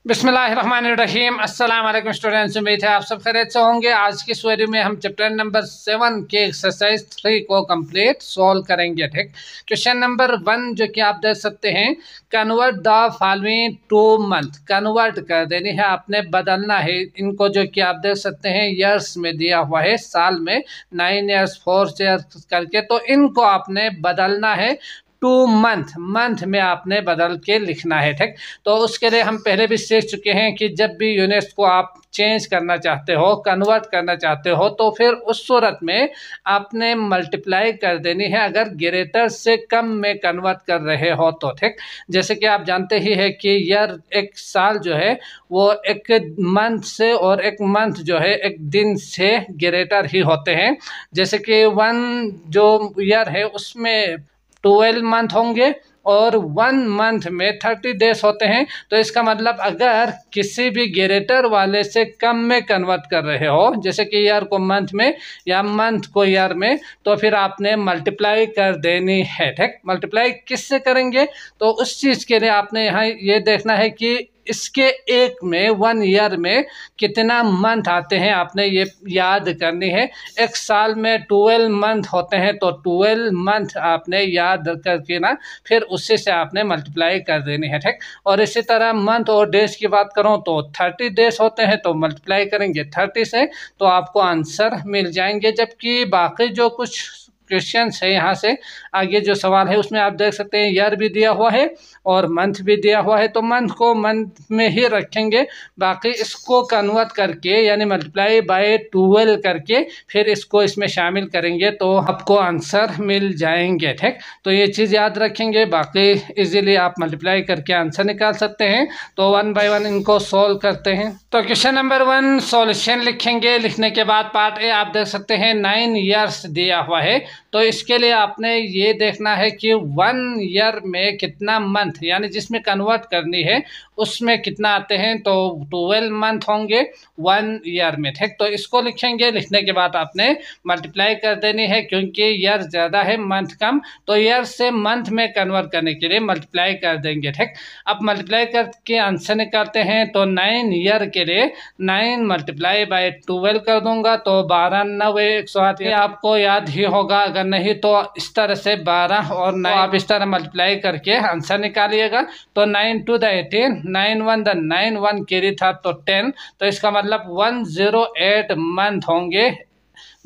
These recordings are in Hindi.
बिस्मिल्लाहिर्रहमानिर्रहीम। अस्सलाम वालेकुम स्टूडेंट्स, उम्मीद है आप सब खैरियत से होंगे। आज की इस वीडियो में हम चैप्टर नंबर 7 के एक्सरसाइज 3 को कंप्लीट सॉल्व करेंगे। ठीक, क्वेश्चन नंबर 1 जो कि आप देख सकते हैं, convert the following two month. Convert कर देनी है आपने, बदलना है इनको, जो कि आप देख सकते हैं ईयर्स में दिया हुआ है, साल में 9 ईयर्स 4 ईयर्स करके, तो इनको आपने बदलना है टू मंथ। मंथ में आपने बदल के लिखना है। ठीक, तो उसके लिए हम पहले भी सीख चुके हैं कि जब भी यूनिट्स को आप चेंज करना चाहते हो, कन्वर्ट करना चाहते हो, तो फिर उस सूरत में आपने मल्टीप्लाई कर देनी है अगर ग्रेटर से कम में कन्वर्ट कर रहे हो तो। ठीक, जैसे कि आप जानते ही है कि ईयर, एक साल जो है वो एक मंथ से, और एक मंथ जो है एक दिन से ग्रेटर ही होते हैं। जैसे कि 1 जो ईयर है उसमें 12 मंथ होंगे और 1 मंथ में 30 डेज होते हैं। तो इसका मतलब अगर किसी भी ग्रेटर वाले से कम में कन्वर्ट कर रहे हो, जैसे कि ईयर को मंथ में या मंथ को ईयर में, तो फिर आपने मल्टीप्लाई कर देनी है। ठीक, मल्टीप्लाई किससे करेंगे, तो उस चीज़ के लिए आपने यहाँ ये देखना है कि इसके एक में 1 ईयर में कितना मंथ आते हैं, आपने ये याद करनी है। एक साल में 12 मंथ होते हैं, तो 12 मंथ आपने याद करके ना फिर उसी से आपने मल्टीप्लाई कर देनी है। ठीक, और इसी तरह मंथ और डेज की बात करूं तो 30 डेज होते हैं, तो मल्टीप्लाई करेंगे 30 से, तो आपको आंसर मिल जाएंगे। जबकि बाकी जो कुछ क्वेश्चन है, यहाँ से आगे जो सवाल है उसमें आप देख सकते हैं ईयर भी दिया हुआ है और मंथ भी दिया हुआ है, तो मंथ को मंथ में ही रखेंगे। बाकी इसको कन्वर्ट करके यानी मल्टीप्लाई बाय 12 करके फिर इसको इसमें शामिल करेंगे तो आपको आंसर मिल जाएंगे। ठीक, तो ये चीज़ याद रखेंगे। बाकी इजीली आप मल्टीप्लाई करके आंसर निकाल सकते हैं। तो 1 बाय 1 इनको सॉल्व करते हैं। तो क्वेश्चन नंबर 1 सॉल्यूशन लिखेंगे। लिखने के बाद पार्ट ए आप देख सकते हैं 9 ईयर्स दिया हुआ है, तो इसके लिए आपने ये देखना है कि 1 ईयर में कितना मंथ, यानी जिसमें कन्वर्ट करनी है उसमें कितना आते हैं, तो 12 मंथ होंगे 1 ईयर में। ठीक, तो इसको लिखेंगे। लिखने के बाद आपने मल्टीप्लाई कर देनी है, क्योंकि ईयर ज़्यादा है मंथ कम, तो ईयर से मंथ में कन्वर्ट करने के लिए मल्टीप्लाई कर देंगे। ठीक, अब मल्टीप्लाई करके आंसर निकालते हैं। तो 9 ईयर के लिए 9 मल्टीप्लाई बाय 12 कर दूंगा, तो 12 9 108। ये आपको याद ही होगा, अगर नहीं तो इस तरह से 12 और 9 आप इस तरह मल्टीप्लाई करके आंसर निकालिएगा। तो 9 2 द 18, 9 1 द 9, 1 कैरी था तो 10, तो इसका मतलब 108 मंथ होंगे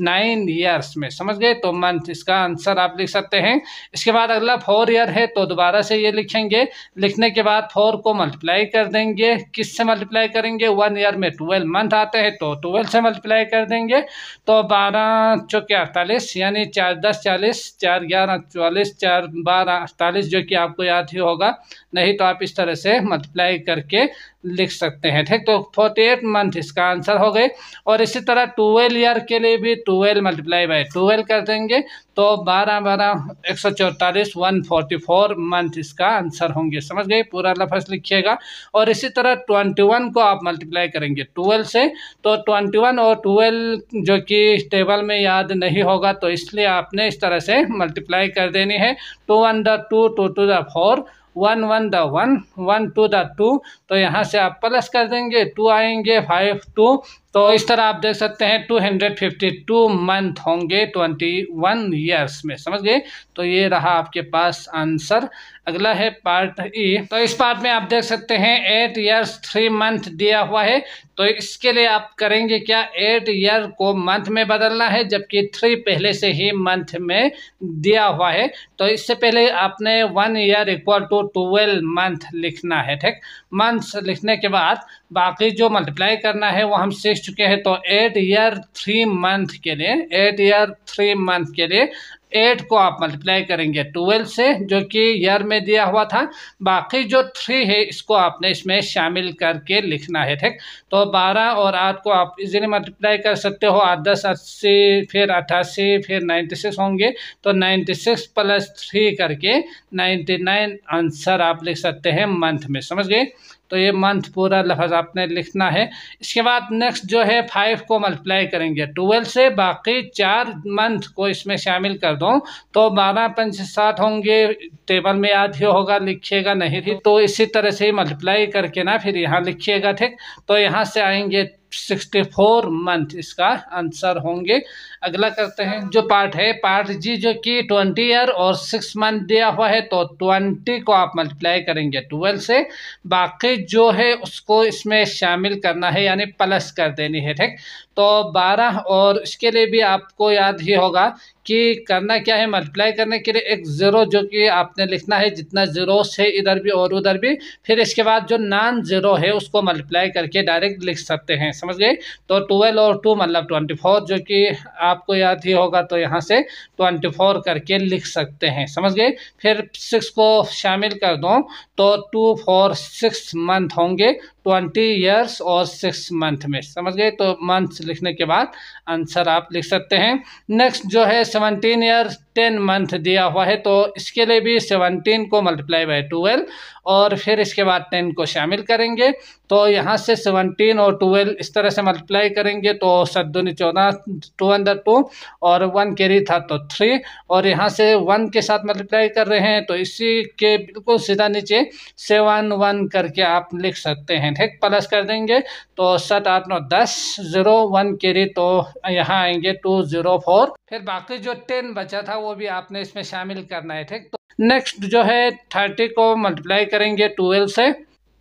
9 ईयर्स में। समझ गए, तो मंथ इसका आंसर आप लिख सकते हैं। इसके बाद अगला 4 ईयर है, तो दोबारा से ये लिखेंगे। लिखने के बाद 4 को मल्टीप्लाई कर देंगे। किससे मल्टीप्लाई करेंगे, 1 ईयर में 12 मंथ आते हैं, तो 12 से मल्टीप्लाई कर देंगे। तो 12 चौके 48, यानी 4 10 40, 4 11 44, 4 12 48, जो कि आपको याद ही होगा। नहीं तो आप इस तरह से मल्टीप्लाई करके लिख सकते हैं। ठीक, तो 48 मंथ इसका आंसर हो गए। और इसी तरह 12 ईयर के लिए भी 12 मल्टीप्लाई बाय 12 कर देंगे, तो 12 12 144, 144 मंथ इसका आंसर होंगे। समझ गए, पूरा लफ्ज़ लिखिएगा। और इसी तरह 21 को आप मल्टीप्लाई करेंगे 12 से, तो 21 और 12 जो कि टेबल में याद नहीं होगा, तो इसलिए आपने इस तरह से मल्टीप्लाई कर देनी है। 2 1 द 2, 2 2 द 4, 1 1 द 1, 1 2 द 2, तो यहाँ से आप प्लस कर देंगे, 2 आएंगे 5 2, तो इस तरह आप देख सकते हैं 252 मंथ होंगे 21 ईयर्स में। समझ गए, तो ये रहा आपके पास आंसर। अगला है पार्ट ई। तो इस पार्ट में आप देख सकते हैं 8 ईयर्स 3 मंथ दिया हुआ है, तो इसके लिए आप करेंगे क्या, 8 ईयर को मंथ में बदलना है, जबकि 3 पहले से ही मंथ में दिया हुआ है। तो इससे पहले आपने 1 ईयर इक्वल टू 12 मंथ लिखना है। ठीक, मंथ्स लिखने के बाद बाकी जो मल्टीप्लाई करना है वो हम सीख चुके हैं। तो 8 ईयर 3 मंथ के लिए, 8 ईयर 3 मंथ के लिए 8 को आप मल्टीप्लाई करेंगे 12 से, जो कि ईयर में दिया हुआ था। बाकी जो 3 है इसको आपने इसमें शामिल करके लिखना है। ठीक, तो 12 और 8 को आप इजीली मल्टीप्लाई कर सकते हो। 8 10 80, फिर 88, फिर 96 होंगे, तो 96 प्लस 3 करके 99 आंसर आप लिख सकते हैं मंथ में। समझ गए, तो ये मंथ पूरा लफ्ज़ आपने लिखना है। इसके बाद नेक्स्ट जो है 5 को मल्टीप्लाई करेंगे 12 से, बाकी 4 मंथ को इसमें शामिल कर दो तो 12 पंच 60 होंगे। टेबल में याद ही होगा, लिखिएगा नहीं तो इसी तरह से मल्टीप्लाई करके ना फिर यहाँ लिखिएगा, ठीक। तो यहाँ से आएंगे 64 मंथ इसका आंसर होंगे। अगला करते हैं जो पार्ट है पार्ट जी, जो कि 20 ईयर और 6 मंथ दिया हुआ है। तो 20 को आप मल्टीप्लाई करेंगे 12 से, बाकी जो है उसको इसमें शामिल करना है यानी प्लस कर देनी है, ठीक। तो 12 और इसके लिए भी आपको याद ही होगा कि करना क्या है, मल्टीप्लाई करने के लिए एक ज़ीरो जो कि आपने लिखना है, जितना ज़ीरोस है इधर भी और उधर भी, फिर इसके बाद जो नॉन ज़ीरो है उसको मल्टीप्लाई करके डायरेक्ट लिख सकते हैं, समझ गए। तो 12 और 2 मतलब 24 जो कि आपको याद ही होगा, तो यहाँ से 24 करके लिख सकते हैं, समझ गए। फिर 6 को शामिल कर दो तो 2 4 6 मंथ होंगे 20 ईयर्स और 6 मंथ में, समझ गए। तो मंथ लिखने के बाद आंसर आप लिख सकते हैं। नेक्स्ट जो है 17 ईयर 10 मंथ दिया हुआ है, तो इसके लिए भी 17 को मल्टीप्लाई बाय 12 और फिर इसके बाद 10 को शामिल करेंगे। तो यहाँ से 17 और 12 इस तरह से मल्टीप्लाई करेंगे तो 7 दूनी 14, 2 अंदर 2 और 1 कैरी था तो 3, और यहाँ से 1 के साथ मल्टीप्लाई कर रहे हैं तो इसी के बिल्कुल सीधा नीचे 7 1 करके आप लिख सकते हैं, ठीक। प्लस कर देंगे तो 7 8 9 10 0 1 कैरी, तो यहाँ आएंगे 204। फिर बाकी जो 10 बचा था वो भी आपने इसमें शामिल करना है, ठीक। तो नेक्स्ट जो है 30 को मल्टीप्लाई करेंगे 12 से,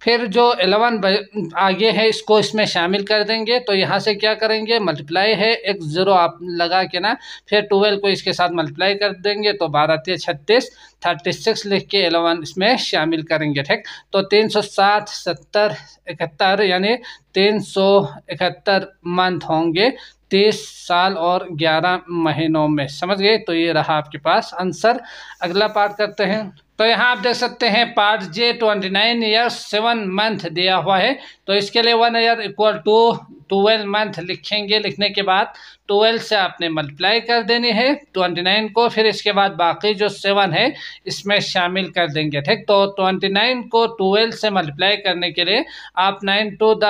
फिर जो 11 आगे है इसको इसमें शामिल कर देंगे। तो यहाँ से क्या करेंगे, मल्टीप्लाई है एक ज़ीरो आप लगा के ना, फिर 12 को इसके साथ मल्टीप्लाई कर देंगे तो 12 36 36 लिख के 11 इसमें शामिल करेंगे, ठीक। तो 360 70 71 यानी 371 मंथ होंगे 30 साल और 11 महीनों में, समझ गए। तो ये रहा आपके पास आंसर। अगला पार्ट करते हैं। तो यहाँ आप देख सकते हैं पार्ट जे 29 ईयर 7 मंथ दिया हुआ है। तो इसके लिए 1 ईयर इक्वल टू 12 मंथ लिखेंगे। लिखने के बाद 12 से आपने मल्टीप्लाई कर देनी है 29 को, फिर इसके बाद बाकी जो 7 है इसमें शामिल कर देंगे, ठीक। तो 29 को 12 से मल्टीप्लाई करने के लिए आप 9 टू द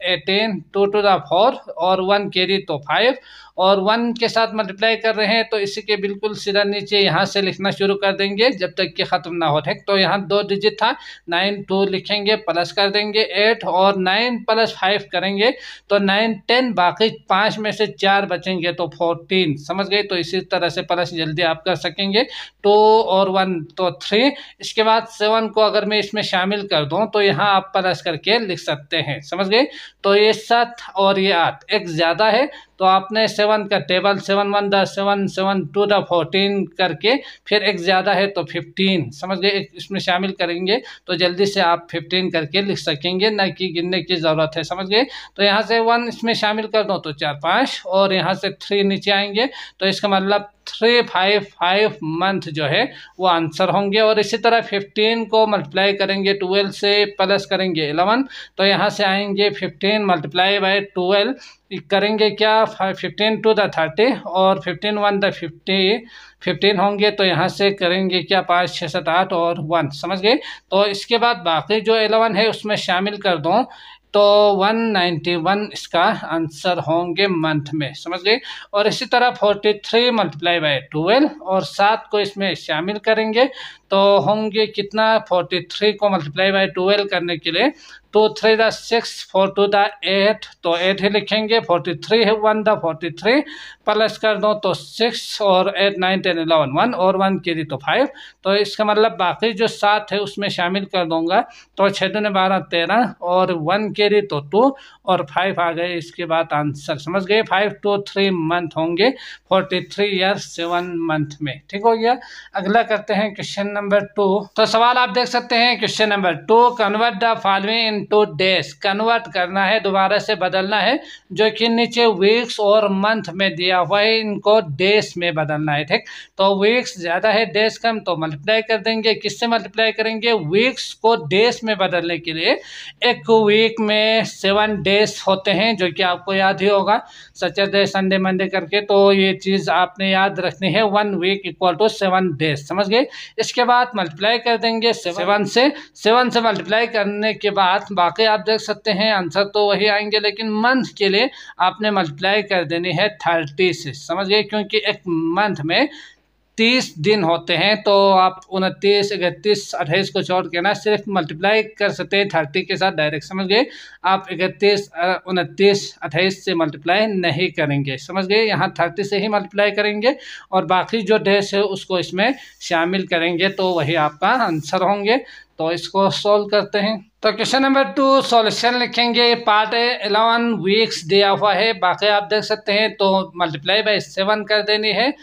18 2 टू द 4 और 1 कैरी तो 5 और 1 के साथ मल्टीप्लाई कर रहे हैं तो इसी के बिल्कुल सीधा नीचे यहाँ से लिखना शुरू कर देंगे जब तक कि ख़त्म ना हो, ठीक। तो यहाँ 2 डिजिट था 9 2 लिखेंगे, प्लस कर देंगे 8 और 9 प्लस 5 करेंगे तो 9 10, बाकी 5 में से 4 बचेंगे तो 14, समझ गए। तो इसी तरह से प्लस जल्दी आप कर सकेंगे। 2 और 1 तो 3, इसके बाद 7 को अगर मैं इसमें शामिल कर दूं तो यहाँ आप प्लस करके लिख सकते हैं, समझ गए। तो ये 7 और ये 8 एक ज़्यादा है तो आपने 7 का टेबल 7 1 द 7 7 2 द 14 करके फिर एक ज़्यादा है तो 15, समझ गए, इसमें शामिल करेंगे तो जल्दी से आप 15 करके लिख सकेंगे, ना कि गिनने की ज़रूरत है, समझ गए। तो यहाँ से 1 इसमें शामिल कर दो तो 4 5 और यहाँ से 3 नीचे आएंगे तो इसका मतलब 355 मंथ जो है वो आंसर होंगे। और इसी तरह 15 को मल्टीप्लाई करेंगे 12 से, प्लस करेंगे 11 तो यहाँ से आएंगे 15 मल्टीप्लाई बाय 12 करेंगे क्या 15 टू द 30 और 15 1 द 15 होंगे तो यहाँ से करेंगे क्या 5 6 7 8 और 1, समझ गए। तो इसके बाद बाकी जो 11 है उसमें शामिल कर दो तो 191 इसका आंसर होंगे मंथ में, समझ गए। और इसी तरह 43 मल्टीप्लाई बाय 12 और 7 को इसमें शामिल करेंगे तो होंगे कितना 43 को मल्टीप्लाई बाय 12 करने के लिए 2 3 द 6 4 2 द 8 तो 8 ही लिखेंगे। 43 है 1 द 43 प्लस कर दो तो 6 और 8 9 10 11 1 और 1 कैरी तो 5। तो इसका मतलब बाकी जो 7 है उसमें शामिल कर दूंगा तो 6 दूने 12 13 और 1 कैरी तो 2 और 5 आ गए इसके बाद आंसर, समझ गए। 5 to 3 मंथ होंगे 43 ईयर 7 मंथ में, ठीक हो गया। अगला करते हैं क्वेश्चन नंबर 2। तो सवाल आप देख सकते हैं question number 2, convert the following into days. Convert करना है, दोबारा से बदलना है, जो कि नीचे वीक्स और मंथ में दिया दिया हुआ है इनको डेज में बदलना है। ठीक, तो वीक्स ज़्यादा है डेज कम, तो मल्टीप्लाई कर देंगे। किससे मल्टीप्लाई करेंगे? वीक्स को डेज में बदलने के लिए एक वीक में 7 डेज होते हैं जो कि आपको याद ही होगा, सैटरडे संडे मंडे करके। तो ये चीज़ आपने याद रखनी है, 1 वीक इक्वल टू 7 डेज, समझ गए। इसके बाद मल्टीप्लाई कर देंगे 7 से मल्टीप्लाई करने के बाद बाकी आप देख सकते हैं आंसर तो वही आएंगे, लेकिन मंथ के लिए आपने मल्टीप्लाई कर देनी है 30 से, समझ गए, क्योंकि एक मंथ में 30 दिन होते हैं। तो आप 29, 31, 28 को छोड़ के ना सिर्फ मल्टीप्लाई कर सकते हैं 30 के साथ डायरेक्ट, समझ गए। आप 31, 29, 28 से मल्टीप्लाई नहीं करेंगे, समझ गए। यहाँ 30 से ही मल्टीप्लाई करेंगे और बाकी जो डेज है उसको इसमें शामिल करेंगे, तो वही आपका आंसर होंगे। तो इसको सॉल्व करते हैं। तो क्वेश्चन नंबर 2 सॉल्यूशन लिखेंगे। पार्ट 11 वीक्स दिया हुआ है, बाकी आप देख सकते हैं, तो मल्टीप्लाई बाय 7 कर देनी है।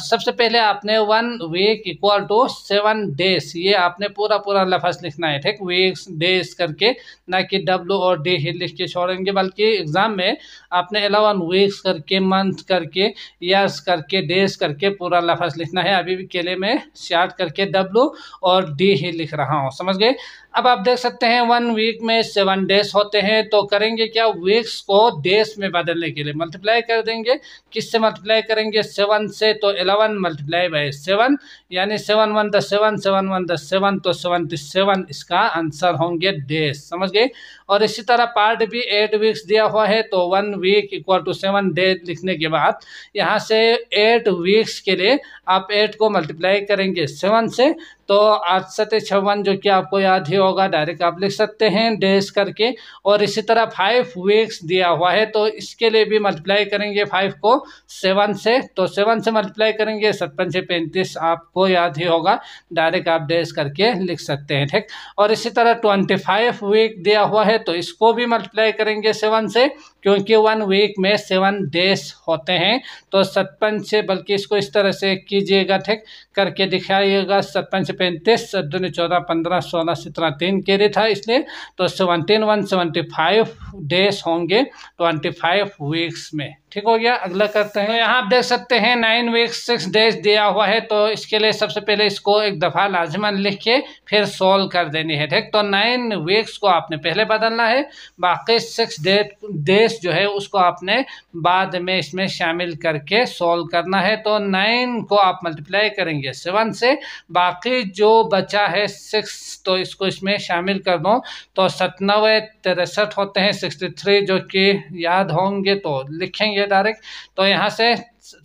सबसे पहले आपने 1 वीक इक्वल टू 7 डेज, ये आपने पूरा लफ्ज़ लिखना है। ठीक, वीक्स डेज करके, ना कि डब्ल्यू और डी ही लिख के छोड़ेंगे, बल्कि एग्जाम में आपने 11 वीक्स करके, मंथ करके, ईयर्स करके, डेज करके पूरा लफ्ज़ लिखना है। अभी भी केले में शार्ट करके डब्ल्यू और डी ही लिख रहा हूँ, समझ गए। अब आप देख सकते हैं 1 वीक में 7 डेज होते हैं, तो करेंगे क्या? वीक्स को डेज में बदलने के लिए मल्टीप्लाई कर देंगे। किससे मल्टीप्लाई करेंगे? 7 से। तो 11 मल्टीप्लाई बाय 7 यानी 7 1 द 7, 7 1 द 7, तो 77 इसका आंसर होंगे डेज, समझ गए। और इसी तरह पार्ट भी 8 वीक्स दिया हुआ है, तो 1 वीक इक्वल टू 7 डेज लिखने के बाद यहाँ से 8 वीक्स के लिए आप 8 को मल्टीप्लाई करेंगे 7 से, तो 8 7 56 जो कि आपको याद ही होगा, डायरेक्ट आप लिख सकते हैं डेज करके। और इसी तरह 5 वीक्स दिया हुआ है, तो इसके लिए भी मल्टीप्लाई करेंगे 5 को 7 से, तो 7 से मल्टीप्लाई करेंगे 57 से 35, आपको याद ही होगा, डायरेक्ट आप डेज करके लिख सकते हैं। ठीक, और इसी तरह 25 वीक दिया हुआ है, तो इसको भी मल्टीप्लाई करेंगे 7 से, क्योंकि 1 वीक में 7 डेज होते हैं। तो 57 से, बल्कि इसको इस तरह से कीजिएगा, ठीक करके दिखाइएगा, 57 से 35, 7 14 15 16 17 3 के लिए था, इसलिए तो 17 175 डेज होंगे 25 वीक्स में। ठीक हो गया, अगला करते हैं। तो यहाँ आप देख सकते हैं 9 वीक्स 6 डेज दिया हुआ है, तो इसके लिए सबसे पहले इसको एक दफ़ा लाजमन लिख के फिर सोल्व कर देनी है। ठीक, तो 9 वीक्स को आपने पहले बदलना है, बाकी 6 डेज जो है उसको आपने बाद में इसमें शामिल करके सोल्व करना है। तो 9 को आप मल्टीप्लाई करेंगे 7 से, बाकी जो बचा है 6, तो इसको इसमें शामिल कर दो, तो 97 63 होते हैं, 63 जो कि याद होंगे तो लिखेंगे डायरेक्ट, तो यहाँ से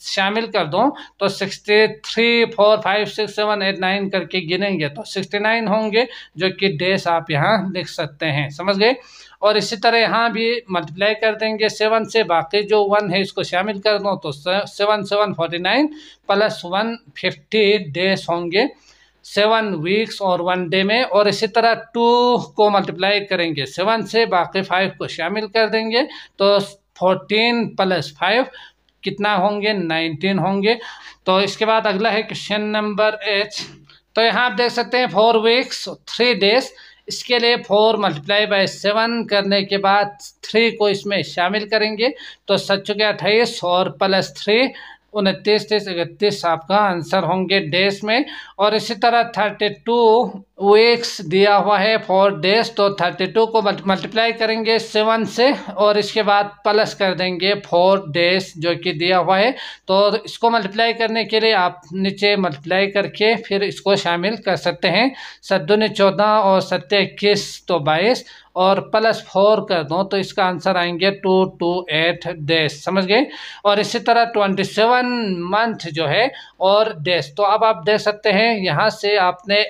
शामिल कर दो, तो 63 4 5 6 7 8 9 करके गिनेंगे तो 69 होंगे, जो कि डेज आप यहाँ लिख सकते हैं, समझ गए। और इसी तरह यहाँ भी मल्टीप्लाई कर देंगे 7 से, बाकी जो 1 है इसको शामिल कर दो, तो 7 7 49 प्लस 1 50 डेज होंगे 7 वीक्स और 1 डे में। और इसी तरह 2 को मल्टीप्लाई करेंगे 7 से, बाकी 5 को शामिल कर देंगे, तो 14 प्लस 5 कितना होंगे? 19 होंगे। तो इसके बाद अगला है क्वेश्चन नंबर 8। तो यहाँ आप देख सकते हैं 4 वीक्स 3 डेज, इसके लिए 4 मल्टीप्लाई बाय 7 करने के बाद 3 को इसमें शामिल करेंगे, तो 7 चुके 28 और प्लस 3 29 31 आपका आंसर होंगे डेज में। और इसी तरह 32 वीक्स दिया हुआ है 4 डेज, तो 32 को मल्टीप्लाई करेंगे 7 से, और इसके बाद प्लस कर देंगे 4 डेज जो कि दिया हुआ है। तो इसको मल्टीप्लाई करने के लिए आप नीचे मल्टीप्लाई करके फिर इसको शामिल कर सकते हैं, 7 दूनी 14 और 7 21 तो 22, और प्लस 4 कर दो, तो इसका आंसर आएंगे 228 डेज, समझ गए। और इसी तरह 27 मंथ जो है और डेज, तो अब आप देख सकते हैं यहाँ से आपने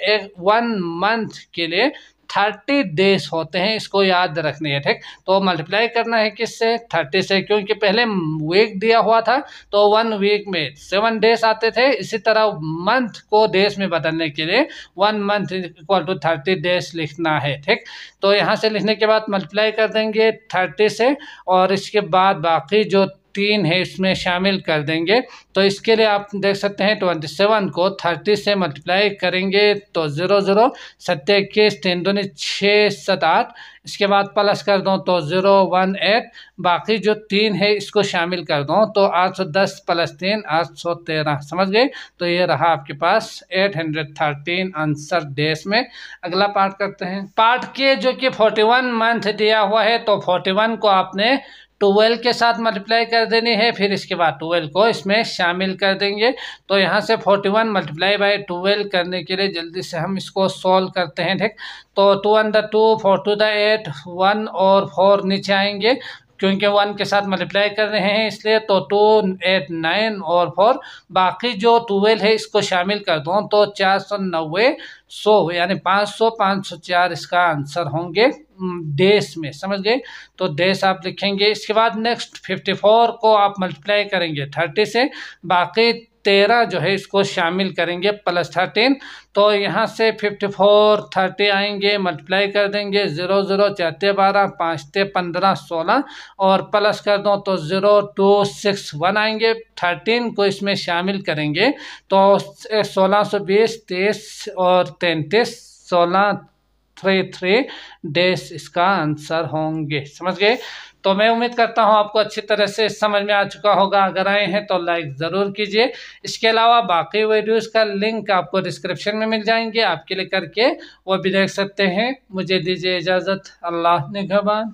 1 मंथ के लिए 30 डेज होते हैं, इसको याद रखनी है। ठीक, तो मल्टीप्लाई करना है किससे? 30 से, क्योंकि पहले वीक दिया हुआ था, तो 1 वीक में 7 डेज आते थे। इसी तरह मंथ को डेज में बदलने के लिए 1 मंथ इक्वल टू 30 डेज लिखना है। ठीक, तो यहाँ से लिखने के बाद मल्टीप्लाई कर देंगे 30 से, और इसके बाद बाकी जो 3 है इसमें शामिल कर देंगे। तो इसके लिए आप देख सकते हैं 27 को 30 से मल्टीप्लाई करेंगे तो 0 0 7 21 3 दूनी 6 7 8, इसके बाद प्लस कर दो तो 0 1 8, बाकी जो 3 है इसको शामिल कर दो तो 810 प्लस 3 813। समझ गए? तो ये रहा आपके पास 813 आंसर डेज में। अगला पार्ट करते हैं। पार्ट के जो कि 41 मंथ दिया हुआ है तो 41 को आपने 12 के साथ मल्टीप्लाई कर देनी है, फिर इसके बाद 12 को इसमें शामिल कर देंगे। तो यहाँ से 41 मल्टीप्लाई बाई 12 करने के लिए जल्दी से हम इसको सॉल्व करते हैं। ठीक, तो 2 1 2 4 2 8 1 और 4 नीचे आएंगे क्योंकि 1 के साथ मल्टीप्लाई कर रहे हैं इसलिए। तो 2 8 9 और 4, बाकी जो 12 है इसको शामिल कर दो तो 490 100 यानी 500 504 इसका आंसर होंगे डेज में। समझ गए? तो डेज आप लिखेंगे। इसके बाद नेक्स्ट 54 को आप मल्टीप्लाई करेंगे 30 से, बाकी 13 जो है इसको शामिल करेंगे प्लस 13। तो यहाँ से 54 30 आएंगे, मल्टीप्लाई कर देंगे 0 0 4 12 5 15 16 और प्लस कर दो तो 0 2 6 1 आएंगे। 13 को इसमें शामिल करेंगे तो 1620 23 और 33 16 3 डेज इसका आंसर होंगे। समझ गए? तो मैं उम्मीद करता हूं आपको अच्छी तरह से समझ में आ चुका होगा। अगर आए हैं तो लाइक ज़रूर कीजिए। इसके अलावा बाकी वीडियोस का लिंक आपको डिस्क्रिप्शन में मिल जाएंगे, आप क्लिक करके वो भी देख सकते हैं। मुझे दीजिए इजाज़त। अल्लाह निगहबान।